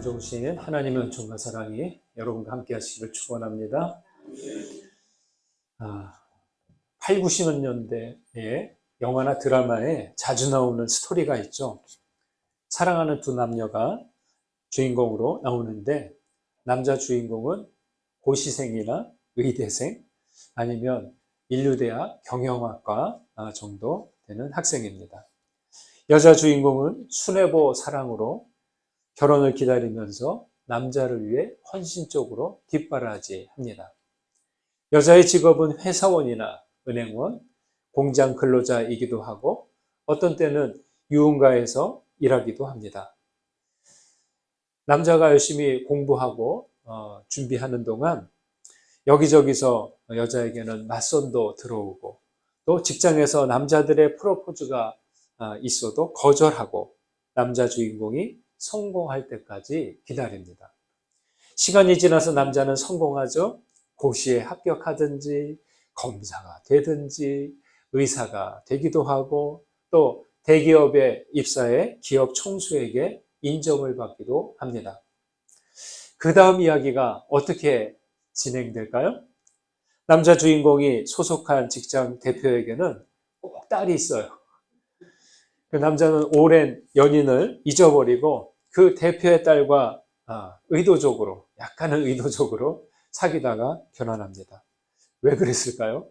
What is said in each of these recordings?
존중하시는 하나님의 은총과 사랑이 여러분과 함께 하시기를 축원합니다. 8, 90년대에 영화나 드라마에 자주 나오는 스토리가 있죠. 사랑하는 두 남녀가 주인공으로 나오는데 남자 주인공은 고시생이나 의대생 아니면 인류대학 경영학과 정도 되는 학생입니다. 여자 주인공은 순애보 사랑으로 결혼을 기다리면서 남자를 위해 헌신적으로 뒷바라지합니다. 여자의 직업은 회사원이나 은행원, 공장 근로자이기도 하고 어떤 때는 유흥가에서 일하기도 합니다. 남자가 열심히 공부하고 준비하는 동안 여기저기서 여자에게는 맞선도 들어오고 또 직장에서 남자들의 프로포즈가 있어도 거절하고 남자 주인공이 성공할 때까지 기다립니다. 시간이 지나서 남자는 성공하죠. 고시에 합격하든지 검사가 되든지 의사가 되기도 하고 또 대기업에 입사해 기업 총수에게 인정을 받기도 합니다. 그 다음 이야기가 어떻게 진행될까요? 남자 주인공이 소속한 직장 대표에게는 꼭 딸이 있어요. 그 남자는 오랜 연인을 잊어버리고 그 대표의 딸과 약간은 의도적으로 사귀다가 결혼합니다. 왜 그랬을까요?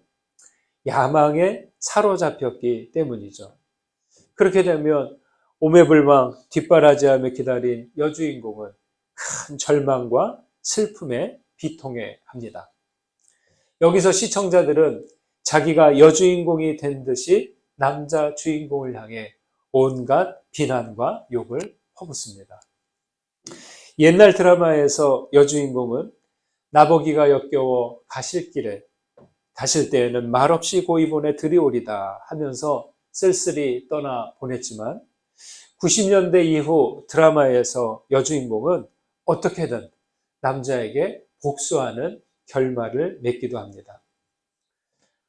야망에 사로잡혔기 때문이죠. 그렇게 되면 오매불망 뒷바라지하며 기다린 여주인공은 큰 절망과 슬픔에 비통해 합니다. 여기서 시청자들은 자기가 여주인공이 된 듯이 남자 주인공을 향해 온갖 비난과 욕을 퍼붓습니다. 옛날 드라마에서 여주인공은 나보기가 역겨워 가실 때에는 말없이 고이본에 들이오리다 하면서 쓸쓸히 떠나 보냈지만 90년대 이후 드라마에서 여주인공은 어떻게든 남자에게 복수하는 결말을 맺기도 합니다.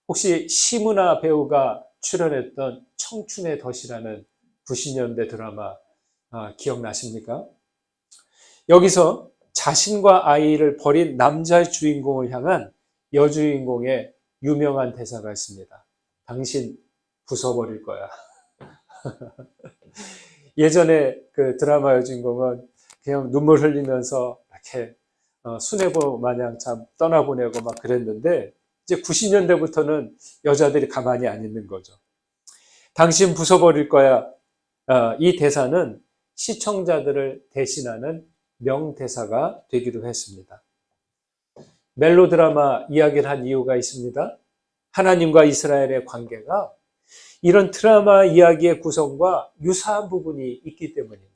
혹시 시문화 배우가 출연했던 청춘의 덫이라는 90년대 드라마 기억나십니까? 여기서 자신과 아이를 버린 남자 주인공을 향한 여주인공의 유명한 대사가 있습니다. 당신 부숴버릴 거야. 예전에 그 드라마 여주인공은 그냥 눈물 흘리면서 이렇게 순애보 마냥 참 떠나보내고 막 그랬는데 이제 90년대부터는 여자들이 가만히 안 있는 거죠. 당신 부숴버릴 거야. 이 대사는 시청자들을 대신하는 명대사가 되기도 했습니다. 멜로드라마 이야기를 한 이유가 있습니다. 하나님과 이스라엘의 관계가 이런 드라마 이야기의 구성과 유사한 부분이 있기 때문입니다.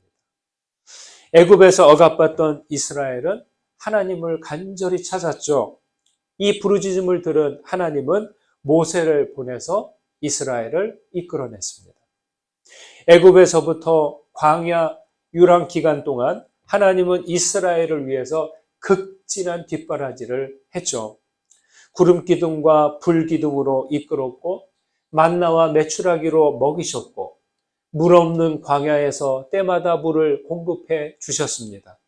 애굽에서 억압받던 이스라엘은 하나님을 간절히 찾았죠. 이 부르짖음을 들은 하나님은 모세를 보내서 이스라엘을 이끌어냈습니다. 애굽에서부터 광야 유랑 기간 동안 하나님은 이스라엘을 위해서 극진한 뒷바라지를 했죠. 구름 기둥과 불 기둥으로 이끌었고 만나와 메추라기로 먹이셨고 물 없는 광야에서 때마다 물을 공급해 주셨습니다.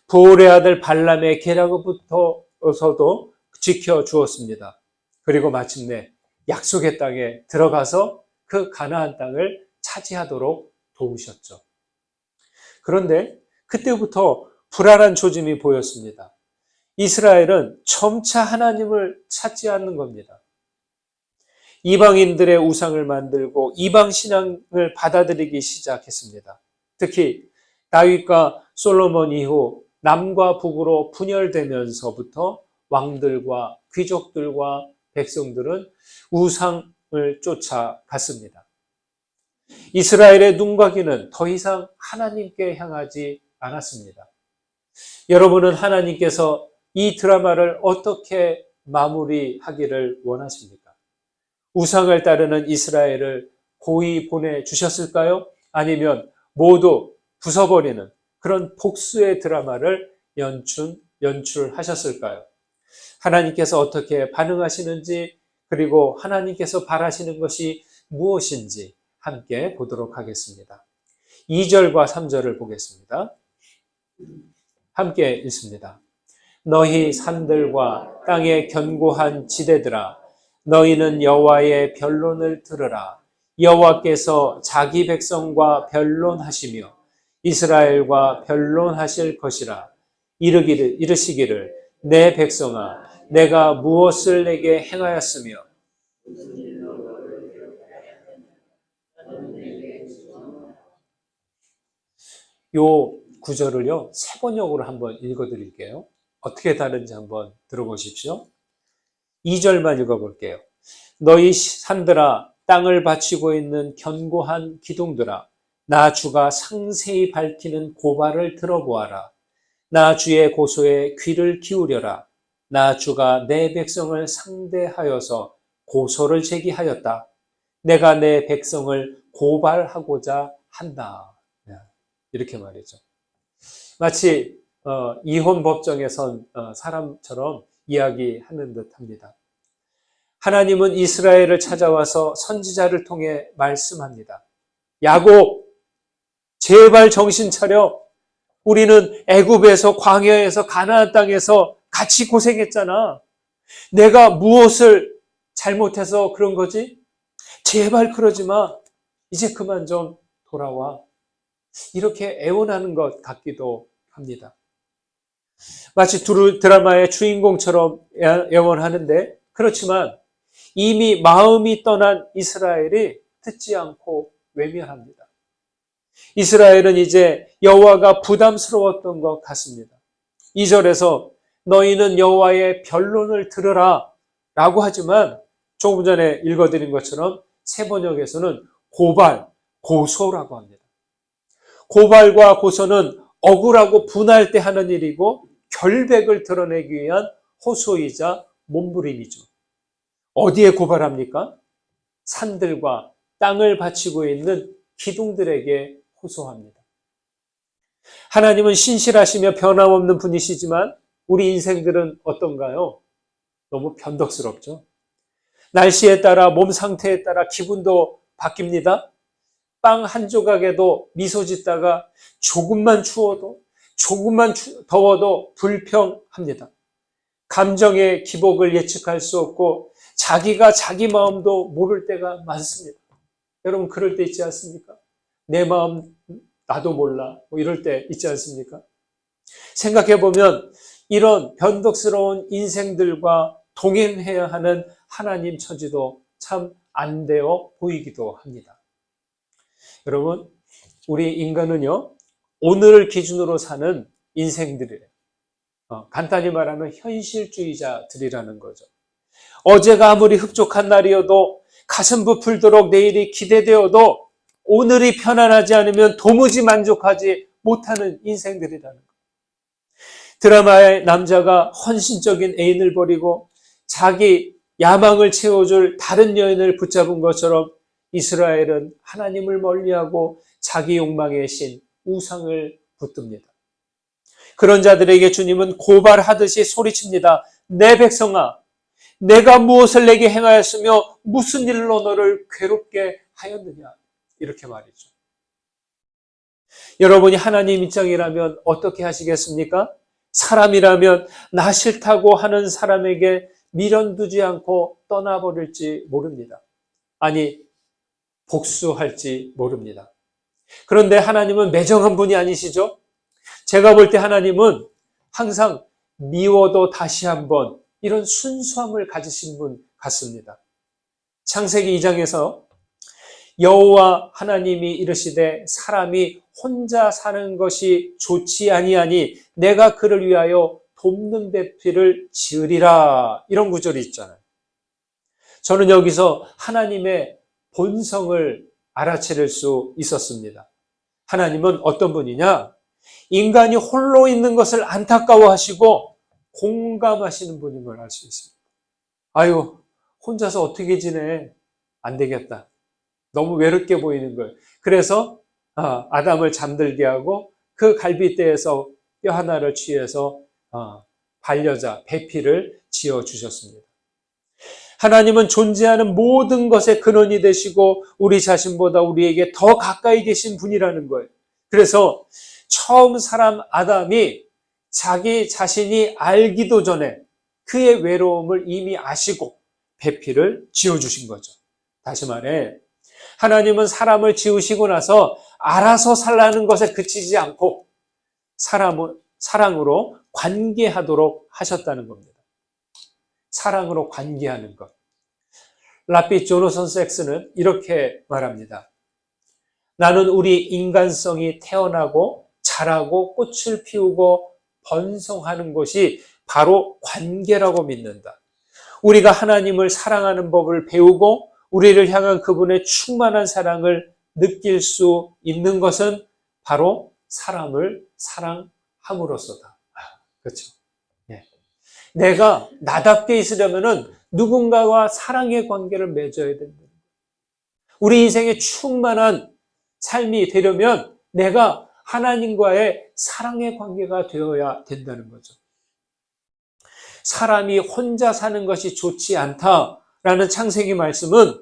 부올의 아들 발람의 계략부터서도 지켜주었습니다. 그리고 마침내 약속의 땅에 들어가서 그 가나안 땅을 차지하도록 도우셨죠. 그런데 그때부터 불안한 조짐이 보였습니다. 이스라엘은 점차 하나님을 찾지 않는 겁니다. 이방인들의 우상을 만들고 이방 신앙을 받아들이기 시작했습니다. 특히 다윗과 솔로몬 이후 남과 북으로 분열되면서부터 왕들과 귀족들과 백성들은 우상을 쫓아갔습니다. 이스라엘의 눈과 귀는 더 이상 하나님께 향하지 않았습니다. 여러분은 하나님께서 이 드라마를 어떻게 마무리하기를 원하십니까? 우상을 따르는 이스라엘을 고이 보내주셨을까요? 아니면 모두 부숴버리는 그런 복수의 드라마를 연출하셨을까요? 하나님께서 어떻게 반응하시는지 그리고 하나님께서 바라시는 것이 무엇인지 함께 보도록 하겠습니다. 2절과 3절을 보겠습니다. 함께 읽습니다. 너희 산들과 땅의 견고한 지대들아, 너희는 여호와의 변론을 들으라. 여호와께서 자기 백성과 변론하시며 이스라엘과 변론하실 것이라. 이르시기를 내 백성아, 내가 무엇을 내게 행하였으며 요 구절을요, 세 번역으로 한번 읽어드릴게요. 어떻게 다른지 한번 들어보십시오. 2절만 읽어볼게요. 너희 산들아, 땅을 받치고 있는 견고한 기둥들아, 나 주가 상세히 밝히는 고발을 들어보아라. 나 주의 고소에 귀를 기울여라. 나 주가 내 백성을 상대하여서 고소를 제기하였다. 내가 내 백성을 고발하고자 한다. 이렇게 말이죠. 마치 이혼 법정에선 사람처럼 이야기하는 듯합니다. 하나님은 이스라엘을 찾아와서 선지자를 통해 말씀합니다. 야곱, 제발 정신 차려. 우리는 애굽에서 광야에서 가나안 땅에서 같이 고생했잖아. 내가 무엇을 잘못해서 그런 거지? 제발 그러지 마. 이제 그만 좀 돌아와. 이렇게 애원하는 것 같기도 합니다. 마치 드라마의 주인공처럼 애원하는데, 그렇지만 이미 마음이 떠난 이스라엘이 듣지 않고 외면합니다. 이스라엘은 이제 여호와가 부담스러웠던 것 같습니다. 2절에서 너희는 여호와의 변론을 들으라 라고 하지만 조금 전에 읽어드린 것처럼 새 번역에서는 고발, 고소라고 합니다. 고발과 고소는 억울하고 분할 때 하는 일이고 결백을 드러내기 위한 호소이자 몸부림이죠. 어디에 고발합니까? 산들과 땅을 바치고 있는 기둥들에게 호소합니다. 하나님은 신실하시며 변함없는 분이시지만 우리 인생들은 어떤가요? 너무 변덕스럽죠. 날씨에 따라 몸 상태에 따라 기분도 바뀝니다. 빵 한 조각에도 미소 짓다가 조금만 추워도 조금만 더워도 불평합니다. 감정의 기복을 예측할 수 없고 자기가 자기 마음도 모를 때가 많습니다. 여러분 그럴 때 있지 않습니까? 내 마음 나도 몰라 뭐 이럴 때 있지 않습니까? 생각해보면 이런 변덕스러운 인생들과 동행해야 하는 하나님 처지도 참 안 되어 보이기도 합니다. 여러분 우리 인간은요 오늘을 기준으로 사는 인생들이래요. 간단히 말하면 현실주의자들이라는 거죠. 어제가 아무리 흡족한 날이어도 가슴 부풀도록 내일이 기대되어도 오늘이 편안하지 않으면 도무지 만족하지 못하는 인생들이라는 거예요. 드라마의 남자가 헌신적인 애인을 버리고 자기 야망을 채워줄 다른 여인을 붙잡은 것처럼 이스라엘은 하나님을 멀리하고 자기 욕망의 신 우상을 붙듭니다. 그런 자들에게 주님은 고발하듯이 소리칩니다. 내 백성아, 내가 무엇을 내게 행하였으며 무슨 일로 너를 괴롭게 하였느냐. 이렇게 말이죠. 여러분이 하나님 입장이라면 어떻게 하시겠습니까? 사람이라면 나 싫다고 하는 사람에게 미련두지 않고 떠나버릴지 모릅니다. 아니, 복수할지 모릅니다. 그런데 하나님은 매정한 분이 아니시죠? 제가 볼 때 하나님은 항상 미워도 다시 한번 이런 순수함을 가지신 분 같습니다. 창세기 2장에서 여호와 하나님이 이르시되 사람이 혼자 사는 것이 좋지 아니하니 내가 그를 위하여 돕는 배필을 지으리라. 이런 구절이 있잖아요. 저는 여기서 하나님의 본성을 알아차릴 수 있었습니다. 하나님은 어떤 분이냐? 인간이 홀로 있는 것을 안타까워하시고 공감하시는 분인 걸 알 수 있습니다. 아유, 혼자서 어떻게 지내? 안 되겠다. 너무 외롭게 보이는 거예요. 그래서 아담을 잠들게 하고 그 갈빗대에서 뼈 하나를 취해서 반려자, 배필을 지어주셨습니다. 하나님은 존재하는 모든 것의 근원이 되시고 우리 자신보다 우리에게 더 가까이 계신 분이라는 거예요. 그래서 처음 사람 아담이 자기 자신이 알기도 전에 그의 외로움을 이미 아시고 배필을 지어주신 거죠. 다시 말해 하나님은 사람을 지으시고 나서 알아서 살라는 것에 그치지 않고 사람을 사랑으로 관계하도록 하셨다는 겁니다. 사랑으로 관계하는 것. 라피 조나선 섹스는 이렇게 말합니다. 나는 우리 인간성이 태어나고 자라고 꽃을 피우고 번성하는 것이 바로 관계라고 믿는다. 우리가 하나님을 사랑하는 법을 배우고 우리를 향한 그분의 충만한 사랑을 느낄 수 있는 것은 바로 사람을 사랑함으로써다. 그렇죠. 예. 내가 나답게 있으려면은 누군가와 사랑의 관계를 맺어야 된다. 우리 인생에 충만한 삶이 되려면 내가 하나님과의 사랑의 관계가 되어야 된다는 거죠. 사람이 혼자 사는 것이 좋지 않다라는 창세기 말씀은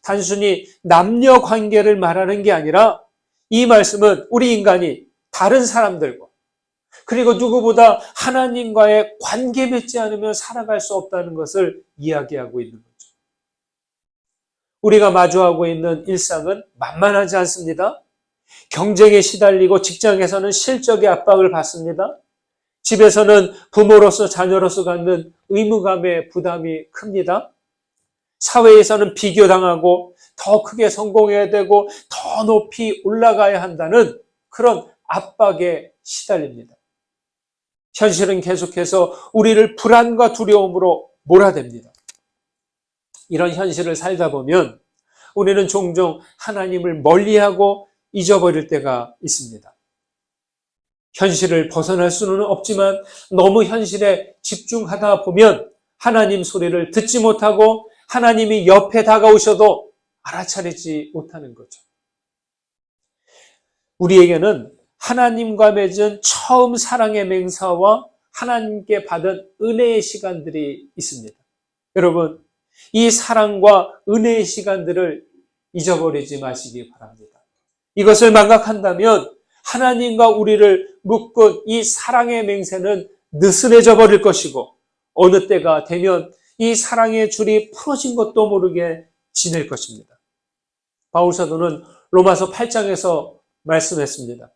단순히 남녀 관계를 말하는 게 아니라 이 말씀은 우리 인간이 다른 사람들과 그리고 누구보다 하나님과의 관계 맺지 않으면 살아갈 수 없다는 것을 이야기하고 있는 거죠. 우리가 마주하고 있는 일상은 만만하지 않습니다. 경쟁에 시달리고 직장에서는 실적의 압박을 받습니다. 집에서는 부모로서 자녀로서 갖는 의무감의 부담이 큽니다. 사회에서는 비교당하고 더 크게 성공해야 되고 더 높이 올라가야 한다는 그런 압박에 시달립니다. 현실은 계속해서 우리를 불안과 두려움으로 몰아댑니다. 이런 현실을 살다 보면 우리는 종종 하나님을 멀리하고 잊어버릴 때가 있습니다. 현실을 벗어날 수는 없지만 너무 현실에 집중하다 보면 하나님 소리를 듣지 못하고 하나님이 옆에 다가오셔도 알아차리지 못하는 거죠. 우리에게는 하나님과 맺은 처음 사랑의 맹사와 하나님께 받은 은혜의 시간들이 있습니다. 여러분, 이 사랑과 은혜의 시간들을 잊어버리지 마시기 바랍니다. 이것을 망각한다면 하나님과 우리를 묶은 이 사랑의 맹세는 느슨해져 버릴 것이고 어느 때가 되면 이 사랑의 줄이 풀어진 것도 모르게 지낼 것입니다. 바울 사도는 로마서 8장에서 말씀했습니다.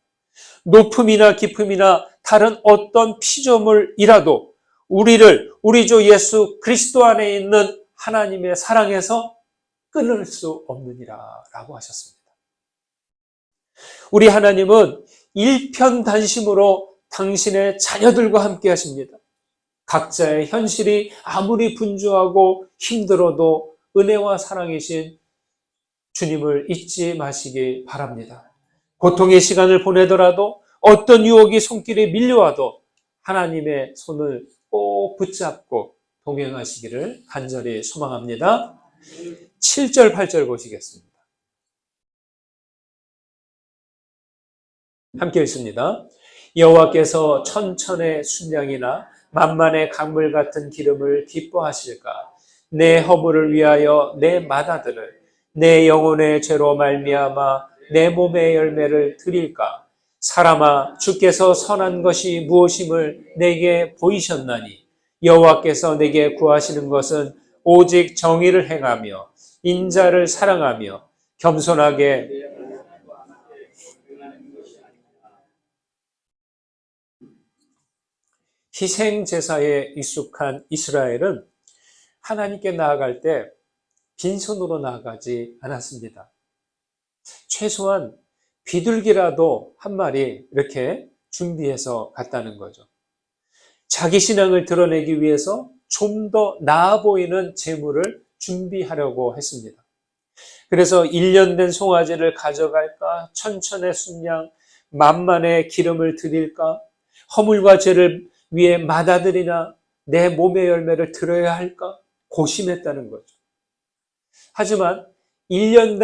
높음이나 깊음이나 다른 어떤 피조물이라도 우리를 우리 주 예수 그리스도 안에 있는 하나님의 사랑에서 끊을 수 없느니라 라고 하셨습니다. 우리 하나님은 일편단심으로 당신의 자녀들과 함께 하십니다. 각자의 현실이 아무리 분주하고 힘들어도 은혜와 사랑이신 주님을 잊지 마시기 바랍니다. 고통의 시간을 보내더라도 어떤 유혹이 손길에 밀려와도 하나님의 손을 꼭 붙잡고 동행하시기를 간절히 소망합니다. 7절, 8절 보시겠습니다. 함께 읽습니다. 여호와께서 천천의 순양이나 만만의 강물 같은 기름을 기뻐하실까? 내 허물을 위하여 내 맏아들을 내 영혼의 죄로 말미암아 내 몸의 열매를 드릴까? 사람아, 주께서 선한 것이 무엇임을 내게 보이셨나니 여호와께서 내게 구하시는 것은 오직 정의를 행하며 인자를 사랑하며 겸손하게 희생 제사에 익숙한 이스라엘은 하나님께 나아갈 때 빈손으로 나아가지 않았습니다. 최소한 비둘기라도 한 마리 이렇게 준비해서 갔다는 거죠. 자기 신앙을 드러내기 위해서 좀 더 나아 보이는 제물을 준비하려고 했습니다. 그래서 1년 된 송아지를 가져갈까? 천천의 순양, 만만의 기름을 드릴까? 허물과 죄를 위해 맏아들이나 내 몸의 열매를 드려야 할까? 고심했다는 거죠. 하지만 1년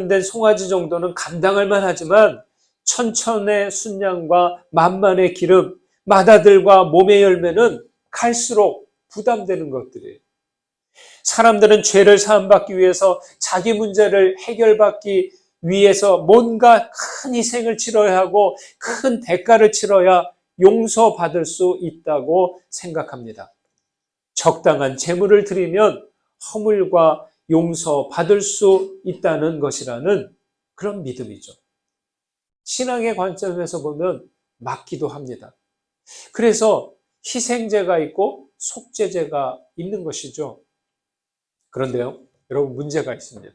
된 송아지 정도는 감당할 만하지만 천천의 순양과 만만의 기름, 맏아들과 몸의 열매는 갈수록 부담되는 것들이에요. 사람들은 죄를 사함받기 위해서 자기 문제를 해결받기 위해서 뭔가 큰 희생을 치러야 하고 큰 대가를 치러야 용서받을 수 있다고 생각합니다. 적당한 제물을 드리면 허물과 용서받을 수 있다는 것이라는 그런 믿음이죠. 신앙의 관점에서 보면 맞기도 합니다. 그래서 희생제가 있고 속죄제가 있는 것이죠. 그런데요, 여러분 문제가 있습니다.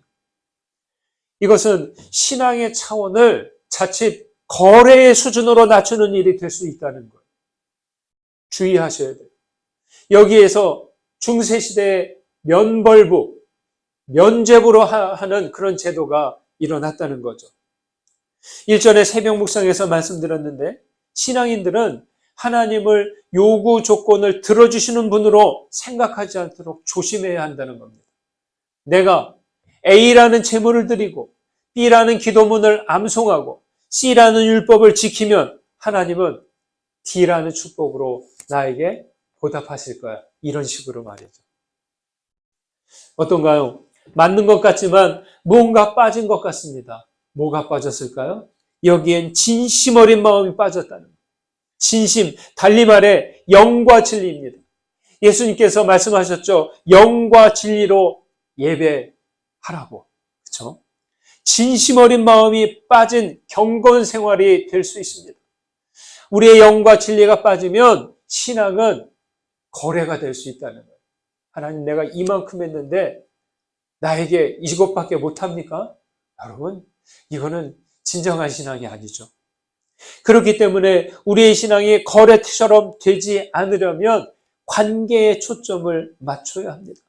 이것은 신앙의 차원을 자칫 거래의 수준으로 낮추는 일이 될 수 있다는 거예요. 주의하셔야 돼요. 여기에서 중세시대의 면벌부, 면죄부로 하는 그런 제도가 일어났다는 거죠. 일전에 새벽 묵상에서 말씀드렸는데 신앙인들은 하나님을 요구 조건을 들어주시는 분으로 생각하지 않도록 조심해야 한다는 겁니다. 내가 A라는 제물을 드리고 B라는 기도문을 암송하고 C라는 율법을 지키면 하나님은 D라는 축복으로 나에게 보답하실 거야. 이런 식으로 말이죠. 어떤가요? 맞는 것 같지만 뭔가 빠진 것 같습니다. 뭐가 빠졌을까요? 여기엔 진심 어린 마음이 빠졌다는 거예요. 진심, 달리 말해 영과 진리입니다. 예수님께서 말씀하셨죠. 영과 진리로 예배하라고. 그렇죠? 진심 어린 마음이 빠진 경건 생활이 될 수 있습니다. 우리의 영과 진리가 빠지면 신앙은 거래가 될 수 있다는 거예요. 하나님, 내가 이만큼 했는데 나에게 이것밖에 못합니까? 여러분, 이거는 진정한 신앙이 아니죠. 그렇기 때문에 우리의 신앙이 거래처럼 되지 않으려면 관계에 초점을 맞춰야 합니다.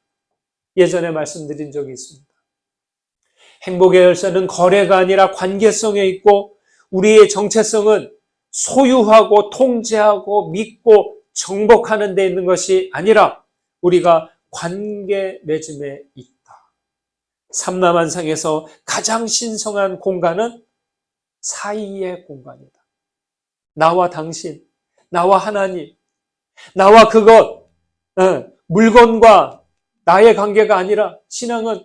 예전에 말씀드린 적이 있습니다. 행복의 열쇠는 거래가 아니라 관계성에 있고 우리의 정체성은 소유하고 통제하고 믿고 정복하는 데 있는 것이 아니라 우리가 관계 맺음에 있다. 삼라만상에서 가장 신성한 공간은 사이의 공간이다. 나와 당신, 나와 하나님, 나와 그것, 물건과 나의 관계가 아니라 신앙은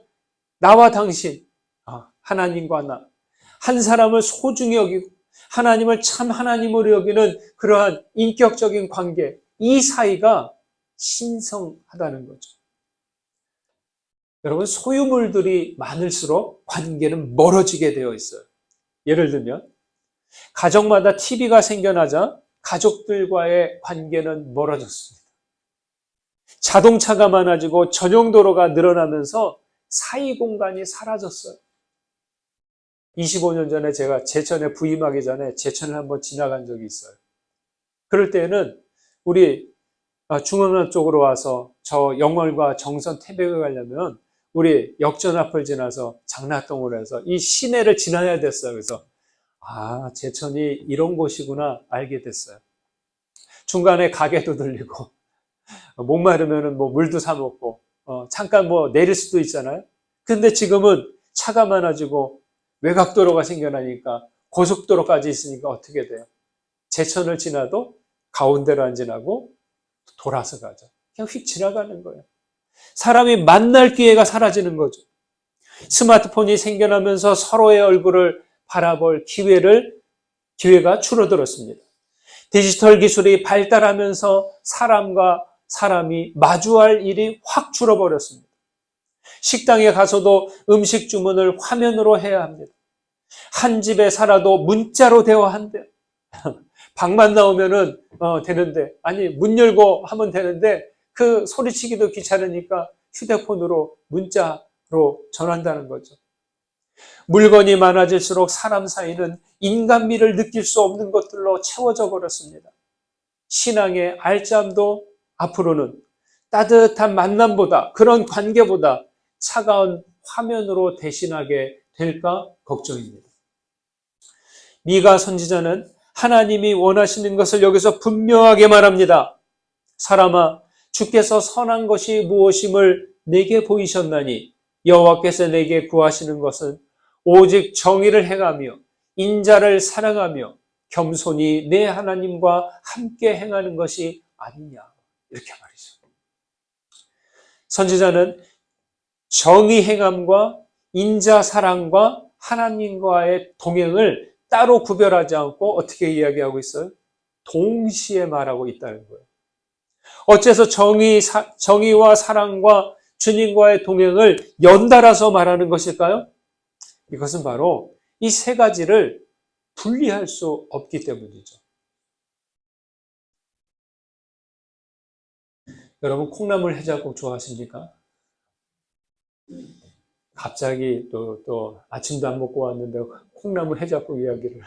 나와 당신, 하나님과 나, 한 사람을 소중히 여기고 하나님을 참 하나님으로 여기는 그러한 인격적인 관계, 이 사이가 신성하다는 거죠. 여러분, 소유물들이 많을수록 관계는 멀어지게 되어 있어요. 예를 들면 가정마다 TV가 생겨나자 가족들과의 관계는 멀어졌습니다. 자동차가 많아지고 전용도로가 늘어나면서 사이 공간이 사라졌어요. 25년 전에 제가 제천에 부임하기 전에 제천을 한번 지나간 적이 있어요. 그럴 때는 우리 중앙암 쪽으로 와서 저 영월과 정선 태백에 가려면 우리 역전 앞을 지나서 장락동으로 해서 이 시내를 지나야 됐어요. 그래서 제천이 이런 곳이구나 알게 됐어요. 중간에 가게도 들리고 목마르면 뭐 물도 사 먹고 잠깐 뭐 내릴 수도 있잖아요. 근데 지금은 차가 많아지고 외곽도로가 생겨나니까 고속도로까지 있으니까 어떻게 돼요? 제천을 지나도 가운데로 안 지나고 돌아서 가죠. 그냥 휙 지나가는 거예요. 사람이 만날 기회가 사라지는 거죠. 스마트폰이 생겨나면서 서로의 얼굴을 바라볼 기회가 줄어들었습니다. 디지털 기술이 발달하면서 사람과 사람이 마주할 일이 확 줄어버렸습니다. 식당에 가서도 음식 주문을 화면으로 해야 합니다. 한 집에 살아도 문자로 대화한대요. 방만 나오면은 되는데, 아니 문 열고 하면 되는데 그 소리치기도 귀찮으니까 휴대폰으로 문자로 전한다는 거죠. 물건이 많아질수록 사람 사이는 인간미를 느낄 수 없는 것들로 채워져 버렸습니다. 신앙의 알짬도 앞으로는 따뜻한 만남보다, 그런 관계보다 차가운 화면으로 대신하게 될까 걱정입니다. 미가 선지자는 하나님이 원하시는 것을 여기서 분명하게 말합니다. 사람아, 주께서 선한 것이 무엇임을 내게 보이셨나니 여호와께서 내게 구하시는 것은 오직 정의를 행하며 인자를 사랑하며 겸손히 내 하나님과 함께 행하는 것이 아니냐. 이렇게 말이죠. 선지자는 정의 행함과 인자 사랑과 하나님과의 동행을 따로 구별하지 않고 어떻게 이야기하고 있어요? 동시에 말하고 있다는 거예요. 어째서 정의와 사랑과 주님과의 동행을 연달아서 말하는 것일까요? 이것은 바로 이 세 가지를 분리할 수 없기 때문이죠. 여러분, 콩나물 해장국 좋아하십니까? 갑자기 또 아침도 안 먹고 왔는데 콩나물 해장국 이야기를.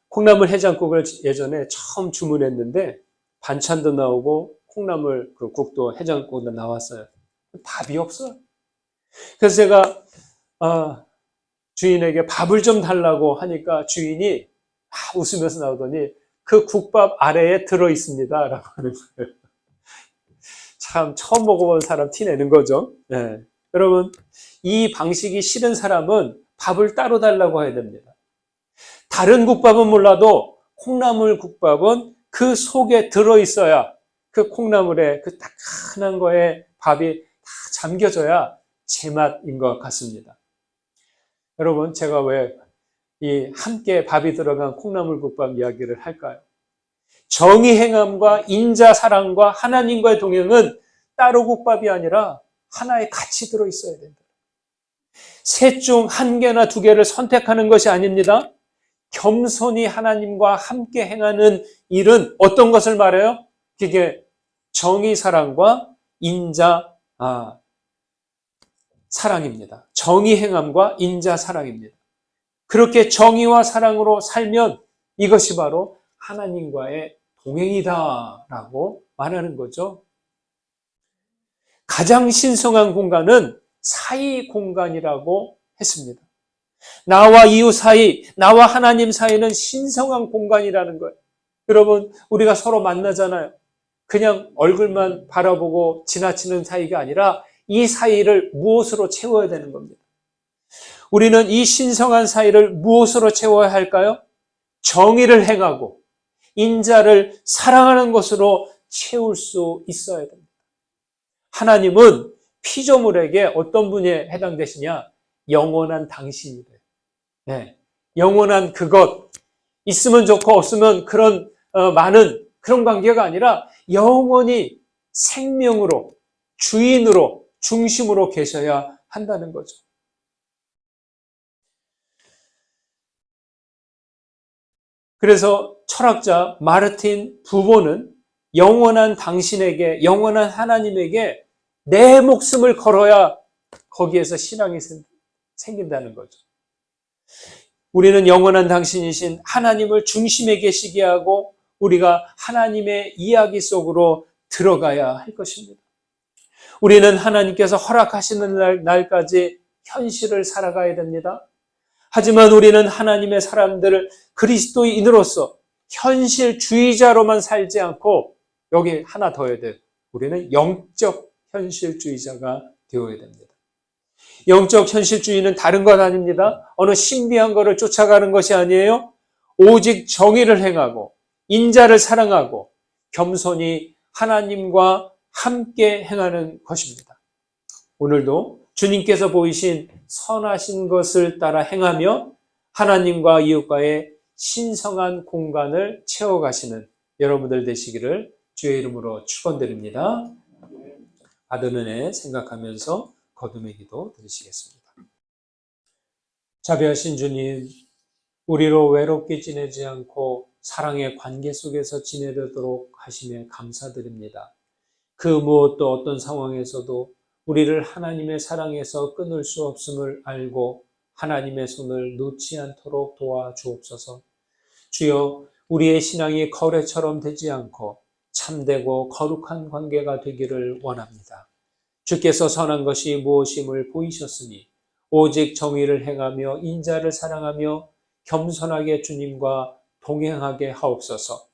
콩나물 해장국을 예전에 처음 주문했는데 반찬도 나오고 콩나물 그 국도 해장국도 나왔어요. 밥이 없어요. 그래서 제가 주인에게 밥을 좀 달라고 하니까 주인이 웃으면서 나오더니 그 국밥 아래에 들어 있습니다 라고 하는 거예요. 참 처음 먹어본 사람 티내는 거죠. 네. 여러분, 이 방식이 싫은 사람은 밥을 따로 달라고 해야 됩니다. 다른 국밥은 몰라도 콩나물 국밥은 그 속에 들어있어야 그 콩나물에 그 따끈한 거에 밥이 다 잠겨져야 제맛인 것 같습니다. 여러분, 제가 왜 이 함께 밥이 들어간 콩나물 국밥 이야기를 할까요? 정의 행함과 인자 사랑과 하나님과의 동행은 따로 국밥이 아니라 하나에 같이 들어있어야 된다. 셋 중 한 개나 두 개를 선택하는 것이 아닙니다. 겸손히 하나님과 함께 행하는 일은 어떤 것을 말해요? 그게 정의 사랑과 인자 사랑입니다. 정의 행함과 인자 사랑입니다. 그렇게 정의와 사랑으로 살면 이것이 바로 하나님과의 동행이다라고 말하는 거죠. 가장 신성한 공간은 사이 공간이라고 했습니다. 나와 이웃 사이, 나와 하나님 사이는 신성한 공간이라는 거예요. 여러분, 우리가 서로 만나잖아요. 그냥 얼굴만 바라보고 지나치는 사이가 아니라 이 사이를 무엇으로 채워야 되는 겁니다. 우리는 이 신성한 사이를 무엇으로 채워야 할까요? 정의를 행하고 인자를 사랑하는 것으로 채울 수 있어야 됩니다. 하나님은 피조물에게 어떤 분이 해당되시냐? 영원한 당신이래요. 네. 영원한 그것, 있으면 좋고 없으면 그런 많은 그런 관계가 아니라 영원히 생명으로, 주인으로, 중심으로 계셔야 한다는 거죠. 그래서 철학자 마르틴 부보는 영원한 당신에게, 영원한 하나님에게 내 목숨을 걸어야 거기에서 신앙이 생긴다는 거죠. 우리는 영원한 당신이신 하나님을 중심에 계시게 하고 우리가 하나님의 이야기 속으로 들어가야 할 것입니다. 우리는 하나님께서 허락하시는 날까지 현실을 살아가야 됩니다. 하지만 우리는 하나님의 사람들을 그리스도인으로서 현실주의자로만 살지 않고 여기 하나 더 해야 돼요. 우리는 영적 현실주의자가 되어야 됩니다. 영적 현실주의는 다른 것 아닙니다. 어느 신비한 것을 쫓아가는 것이 아니에요. 오직 정의를 행하고 인자를 사랑하고 겸손히 하나님과 함께 행하는 것입니다. 오늘도 주님께서 보이신 선하신 것을 따라 행하며 하나님과 이웃과의 신성한 공간을 채워가시는 여러분들 되시기를 주의 이름으로 축원드립니다. 받은 은혜 생각하면서 거듭의 기도 드리시겠습니다. 자비하신 주님, 우리로 외롭게 지내지 않고 사랑의 관계 속에서 지내도록 하심에 감사드립니다. 그 무엇도 어떤 상황에서도 우리를 하나님의 사랑에서 끊을 수 없음을 알고 하나님의 손을 놓지 않도록 도와주옵소서. 주여, 우리의 신앙이 거래처럼 되지 않고 참되고 거룩한 관계가 되기를 원합니다. 주께서 선한 것이 무엇임을 보이셨으니 오직 정의를 행하며 인자를 사랑하며 겸손하게 주님과 동행하게 하옵소서.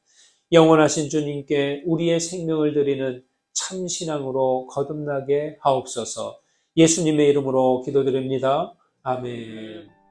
영원하신 주님께 우리의 생명을 드리는 참신앙으로 거듭나게 하옵소서. 예수님의 이름으로 기도드립니다. 아멘.